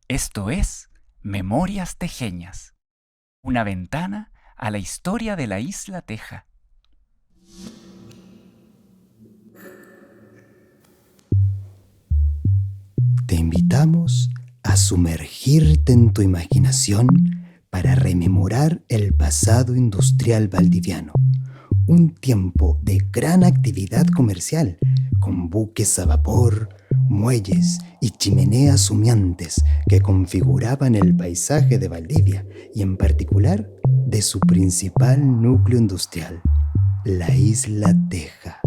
Esto es Memorias Tejeñas, una ventana a la historia de la isla Teja. Te invitamos a sumergirte en tu imaginación para rememorar el pasado industrial valdiviano, un tiempo de gran actividad comercial, con buques a vapor, muelles y chimeneas humeantes que configuraban el paisaje de Valdivia y en particular de su principal núcleo industrial, la isla Teja.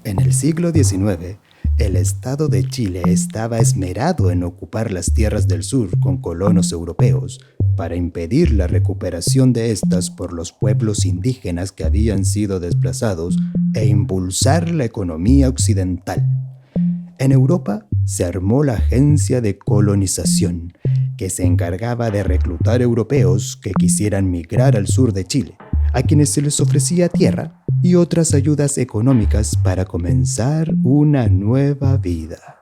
En el siglo XIX, el Estado de Chile estaba esmerado en ocupar las tierras del sur con colonos europeos para impedir la recuperación de estas por los pueblos indígenas que habían sido desplazados e impulsar la economía occidental. En Europa se armó la Agencia de Colonización, que se encargaba de reclutar europeos que quisieran migrar al sur de Chile, a quienes se les ofrecía tierra y otras ayudas económicas para comenzar una nueva vida.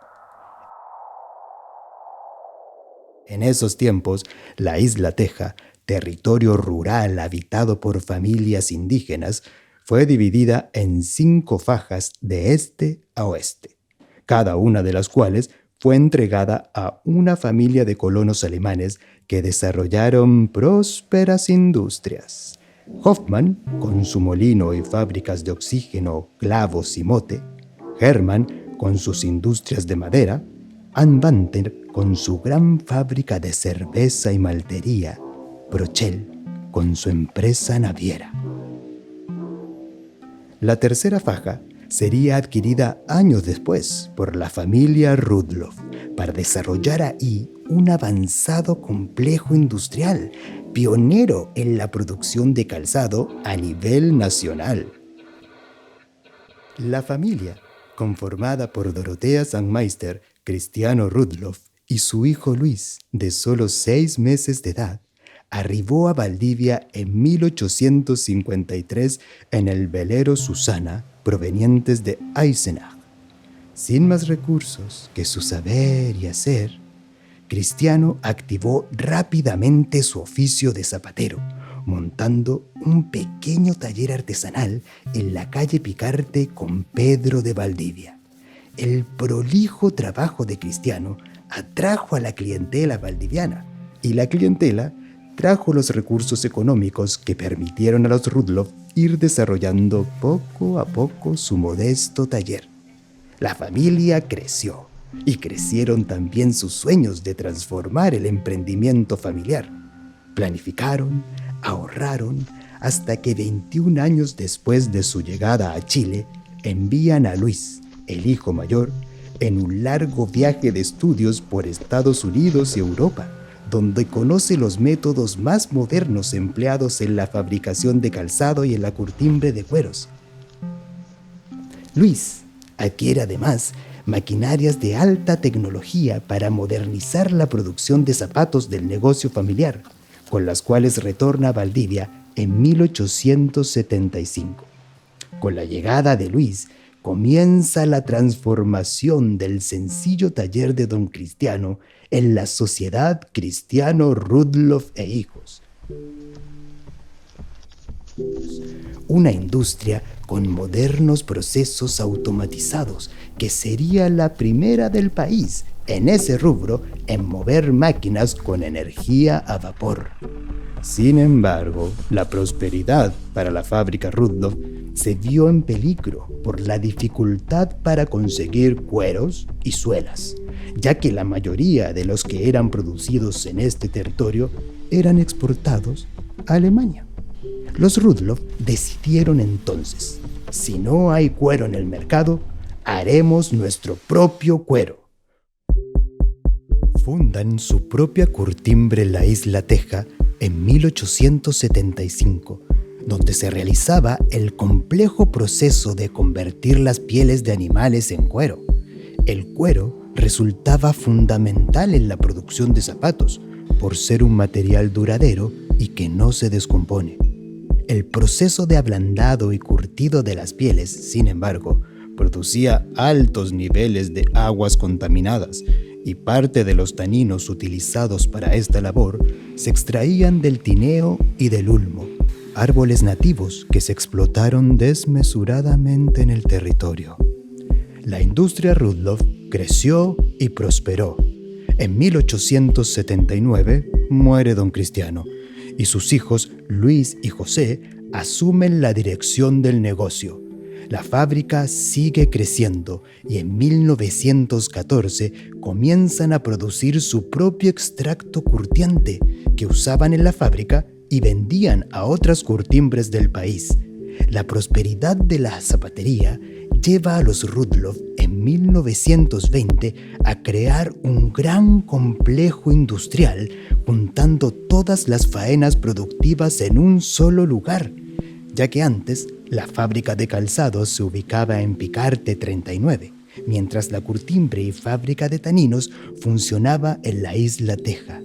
En esos tiempos, la isla Teja, territorio rural habitado por familias indígenas, fue dividida en 5 fajas de este a oeste, cada una de las cuales fue entregada a una familia de colonos alemanes que desarrollaron prósperas industrias. Hoffmann, con su molino y fábricas de oxígeno, clavos y mote; Hermann, con sus industrias de madera; Anwanter, con su gran fábrica de cerveza y maltería; Brochel, con su empresa naviera. La tercera faja sería adquirida años después por la familia Rudloff para desarrollar ahí un avanzado complejo industrial, pionero en la producción de calzado a nivel nacional. La familia, conformada por Dorothea Sandmeister, Cristiano Rudloff y su hijo Luis, de solo 6 meses de edad, arribó a Valdivia en 1853 en el velero Susana, provenientes de Eisenach. Sin más recursos que su saber y hacer, Cristiano activó rápidamente su oficio de zapatero, montando un pequeño taller artesanal en la calle Picarte con Pedro de Valdivia. El prolijo trabajo de Cristiano atrajo a la clientela valdiviana, y la clientela trajo los recursos económicos que permitieron a los Rudloff ir desarrollando poco a poco su modesto taller. La familia creció, y crecieron también sus sueños de transformar el emprendimiento familiar. Planificaron, ahorraron, hasta que 21 años después de su llegada a Chile, envían a Luis, el hijo mayor, en un largo viaje de estudios por Estados Unidos y Europa, donde conoce los métodos más modernos empleados en la fabricación de calzado y en la curtimbre de cueros. Luis adquiere además maquinarias de alta tecnología para modernizar la producción de zapatos del negocio familiar, con las cuales retorna a Valdivia en 1875. Con la llegada de Luis, comienza la transformación del sencillo taller de don Cristiano en la Sociedad Cristiano Rudloff e Hijos, una industria con modernos procesos automatizados que sería la primera del país en ese rubro en mover máquinas con energía a vapor. Sin embargo, la prosperidad para la fábrica Rudloff se vio en peligro por la dificultad para conseguir cueros y suelas, ya que la mayoría de los que eran producidos en este territorio eran exportados a Alemania. Los Rudloff decidieron entonces: si no hay cuero en el mercado, haremos nuestro propio cuero. Fundan su propia curtimbre en la isla Teja en 1875, donde se realizaba el complejo proceso de convertir las pieles de animales en cuero. El cuero resultaba fundamental en la producción de zapatos, por ser un material duradero y que no se descompone. El proceso de ablandado y curtido de las pieles, sin embargo, producía altos niveles de aguas contaminadas y parte de los taninos utilizados para esta labor se extraían del tineo y del ulmo, árboles nativos que se explotaron desmesuradamente en el territorio. La industria Rudloff creció y prosperó. En 1879 muere don Cristiano y sus hijos Luis y José asumen la dirección del negocio. La fábrica sigue creciendo y en 1914 comienzan a producir su propio extracto curtiente que usaban en la fábrica y vendían a otras curtimbres del país. La prosperidad de la zapatería lleva a los Rudloff en 1920 a crear un gran complejo industrial juntando todas las faenas productivas en un solo lugar, ya que antes la fábrica de calzados se ubicaba en Picarte 39, mientras la curtimbre y fábrica de taninos funcionaba en la isla Teja.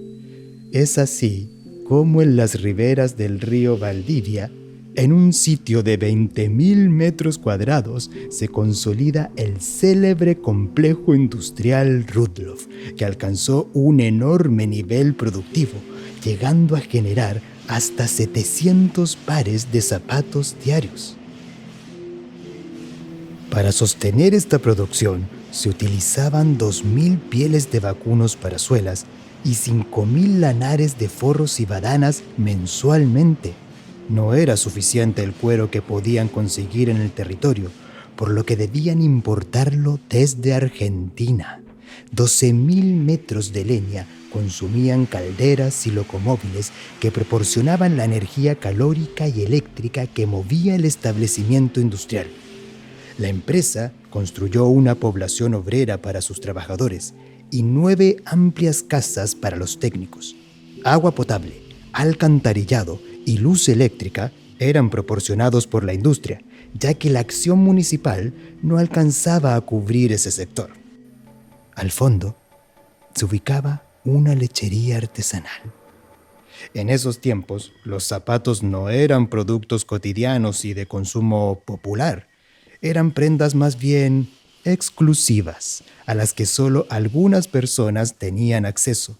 Es así como en las riberas del río Valdivia, en un sitio de 20.000 metros cuadrados, se consolida el célebre complejo industrial Rudloff, que alcanzó un enorme nivel productivo, llegando a generar hasta 700 pares de zapatos diarios. Para sostener esta producción, se utilizaban 2.000 pieles de vacunos para suelas y 5.000 lanares de forros y badanas mensualmente. No era suficiente el cuero que podían conseguir en el territorio, por lo que debían importarlo desde Argentina. 12.000 metros de leña consumían calderas y locomóviles que proporcionaban la energía calórica y eléctrica que movía el establecimiento industrial. La empresa construyó una población obrera para sus trabajadores y 9 amplias casas para los técnicos. Agua potable, alcantarillado y luz eléctrica eran proporcionados por la industria, ya que la acción municipal no alcanzaba a cubrir ese sector. Al fondo se ubicaba una lechería artesanal. En esos tiempos, los zapatos no eran productos cotidianos y de consumo popular. Eran prendas más bien exclusivas, a las que solo algunas personas tenían acceso.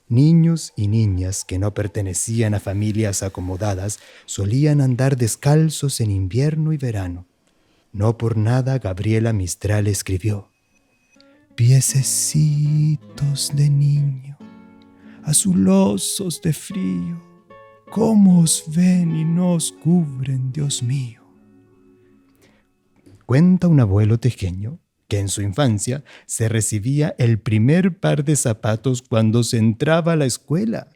Niños y niñas que no pertenecían a familias acomodadas solían andar descalzos en invierno y verano. No por nada Gabriela Mistral escribió: piececitos de niño, azulosos de frío, ¿cómo os ven y no os cubren, Dios mío? Cuenta un abuelo tejeño que en su infancia se recibía el primer par de zapatos cuando se entraba a la escuela.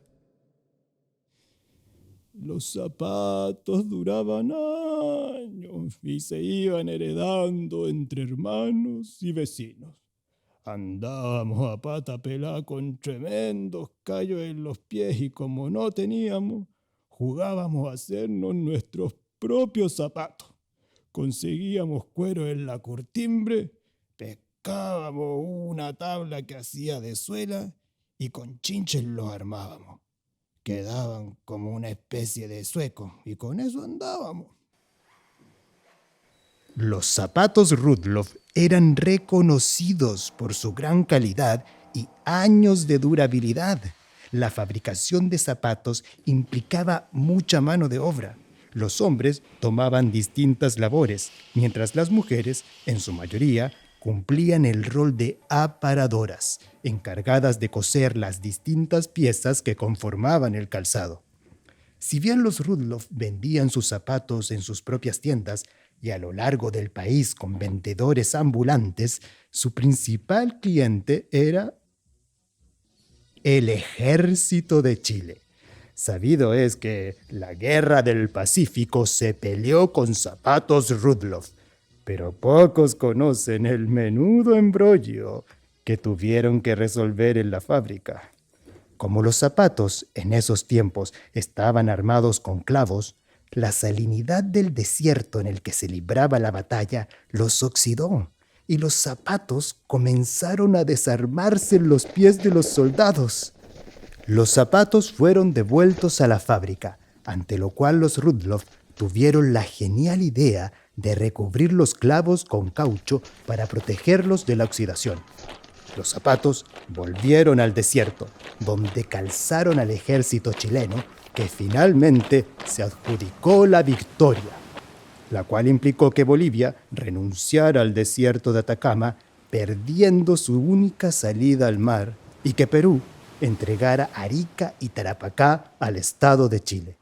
Los zapatos duraban años y se iban heredando entre hermanos y vecinos. Andábamos a pata pelá con tremendos callos en los pies y como no teníamos, jugábamos a hacernos nuestros propios zapatos. Conseguíamos cuero en la curtimbre, pescábamos una tabla que hacía de suela y con chinches los armábamos. Quedaban como una especie de sueco y con eso andábamos. Los zapatos Rudloff eran reconocidos por su gran calidad y años de durabilidad. La fabricación de zapatos implicaba mucha mano de obra. Los hombres tomaban distintas labores, mientras las mujeres, en su mayoría, cumplían el rol de aparadoras, encargadas de coser las distintas piezas que conformaban el calzado. Si bien los Rudloff vendían sus zapatos en sus propias tiendas y a lo largo del país con vendedores ambulantes, su principal cliente era el Ejército de Chile. Sabido es que la Guerra del Pacífico se peleó con zapatos Rudloff, pero pocos conocen el menudo embrollo que tuvieron que resolver en la fábrica. Como los zapatos en esos tiempos estaban armados con clavos, la salinidad del desierto en el que se libraba la batalla los oxidó y los zapatos comenzaron a desarmarse en los pies de los soldados. Los zapatos fueron devueltos a la fábrica, ante lo cual los Rudloff tuvieron la genial idea de recubrir los clavos con caucho para protegerlos de la oxidación. Los zapatos volvieron al desierto, donde calzaron al ejército chileno, que finalmente se adjudicó la victoria, la cual implicó que Bolivia renunciara al desierto de Atacama, perdiendo su única salida al mar, y que Perú entregara Arica y Tarapacá al Estado de Chile.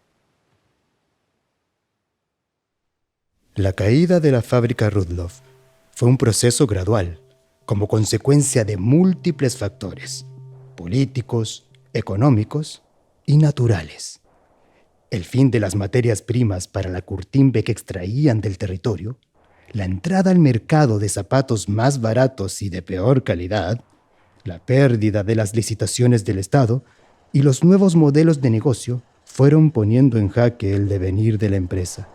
La caída de la fábrica Rudloff fue un proceso gradual, como consecuencia de múltiples factores, políticos, económicos y naturales. El fin de las materias primas para la curtimbe que extraían del territorio, la entrada al mercado de zapatos más baratos y de peor calidad, la pérdida de las licitaciones del Estado y los nuevos modelos de negocio fueron poniendo en jaque el devenir de la empresa.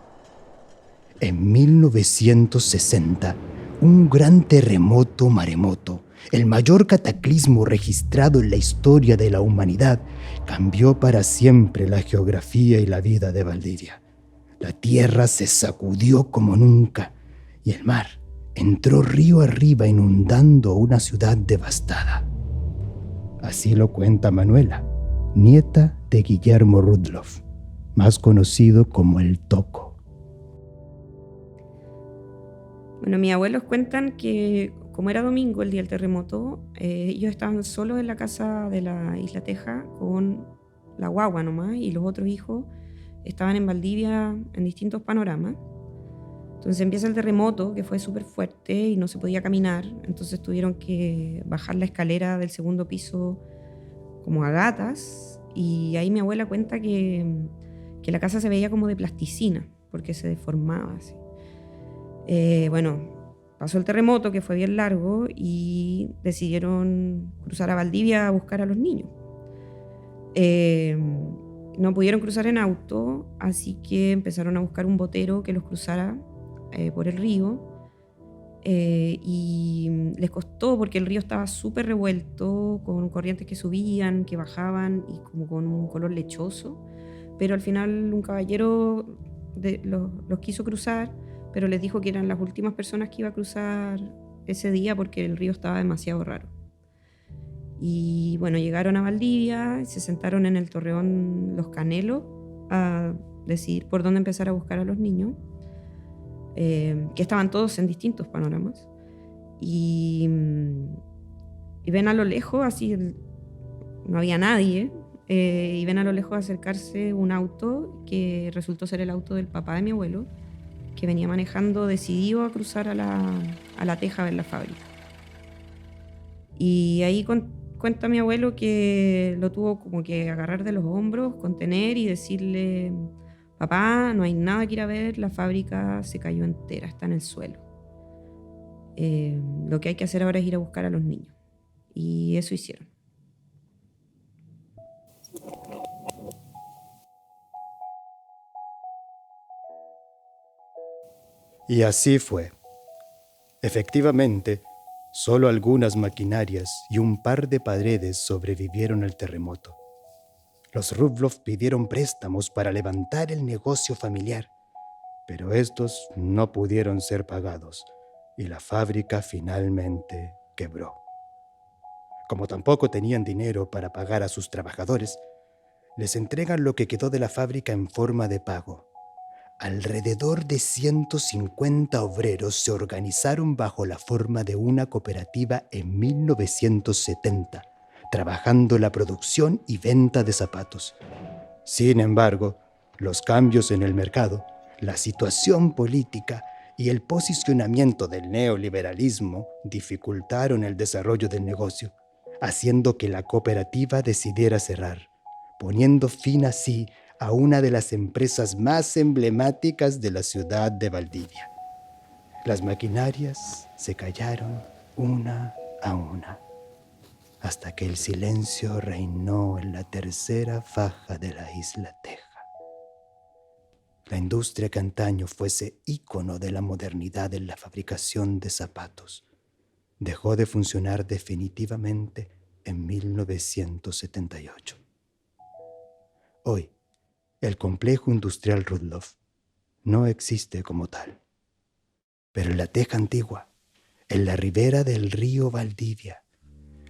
En 1960, un gran terremoto maremoto, el mayor cataclismo registrado en la historia de la humanidad, cambió para siempre la geografía y la vida de Valdivia. La tierra se sacudió como nunca y el mar entró río arriba inundando una ciudad devastada. Así lo cuenta Manuela, nieta de Guillermo Rudloff, más conocido como el Toco. Bueno, mis abuelos cuentan que como era domingo, el día del terremoto, ellos estaban solos en la casa de la Isla Teja con la guagua nomás, y los otros hijos estaban en Valdivia en distintos panoramas. Entonces empieza el terremoto, que fue súper fuerte y no se podía caminar, entonces tuvieron que bajar la escalera del segundo piso como a gatas, y ahí mi abuela cuenta que la casa se veía como de plasticina, porque se deformaba así. Bueno, pasó el terremoto, que fue bien largo, y decidieron cruzar a Valdivia a buscar a los niños. No pudieron cruzar en auto, así que empezaron a buscar un botero que los cruzara por el río, y les costó porque el río estaba súper revuelto, con corrientes que subían, que bajaban y como con un color lechoso, pero al final un caballero los quiso cruzar, pero les dijo que eran las últimas personas que iba a cruzar ese día porque el río estaba demasiado raro. Y bueno, llegaron a Valdivia y se sentaron en el torreón Los Canelos a decidir por dónde empezar a buscar a los niños, que estaban todos en distintos panoramas. Y ven a lo lejos, así no había nadie, y ven a lo lejos acercarse un auto que resultó ser el auto del papá de mi abuelo, que venía manejando decidido a cruzar a la Teja a ver la fábrica. Y ahí cuenta mi abuelo que lo tuvo como que agarrar de los hombros, contener y decirle: papá, no hay nada que ir a ver, la fábrica se cayó entera, está en el suelo. Lo que hay que hacer ahora es ir a buscar a los niños. Y eso hicieron. Y así fue. Efectivamente, solo algunas maquinarias y un par de paredes sobrevivieron al terremoto. Los Rudloff pidieron préstamos para levantar el negocio familiar, pero estos no pudieron ser pagados y la fábrica finalmente quebró. Como tampoco tenían dinero para pagar a sus trabajadores, les entregan lo que quedó de la fábrica en forma de pago. Alrededor de 150 obreros se organizaron bajo la forma de una cooperativa en 1970, trabajando la producción y venta de zapatos. Sin embargo, los cambios en el mercado, la situación política y el posicionamiento del neoliberalismo dificultaron el desarrollo del negocio, haciendo que la cooperativa decidiera cerrar, poniendo fin así a una de las empresas más emblemáticas de la ciudad de Valdivia. Las maquinarias se callaron una a una, hasta que el silencio reinó en la tercera faja de la Isla Teja. La industria que antaño fuese ícono de la modernidad en la fabricación de zapatos dejó de funcionar definitivamente en 1978. Hoy, el complejo industrial Rudloff no existe como tal. Pero en la teja antigua, en la ribera del río Valdivia,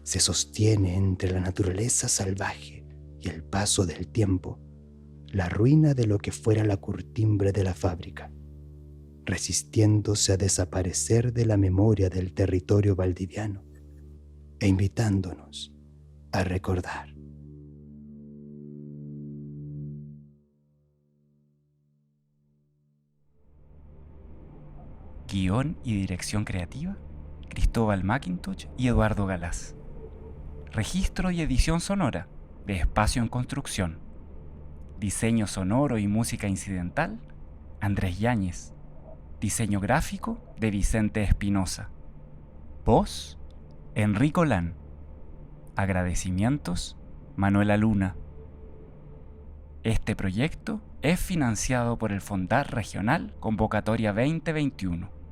se sostiene entre la naturaleza salvaje y el paso del tiempo la ruina de lo que fuera la curtimbre de la fábrica, resistiéndose a desaparecer de la memoria del territorio valdiviano e invitándonos a recordar. Guión y dirección creativa, Cristóbal McIntosh y Eduardo Galás. Registro y edición sonora, de Espacio en Construcción. Diseño sonoro y música incidental, Andrés Yáñez. Diseño gráfico, de Vicente Espinosa. Voz, Enrico Lan. Agradecimientos, Manuela Luna. Este proyecto es financiado por el Fondar Regional Convocatoria 2021.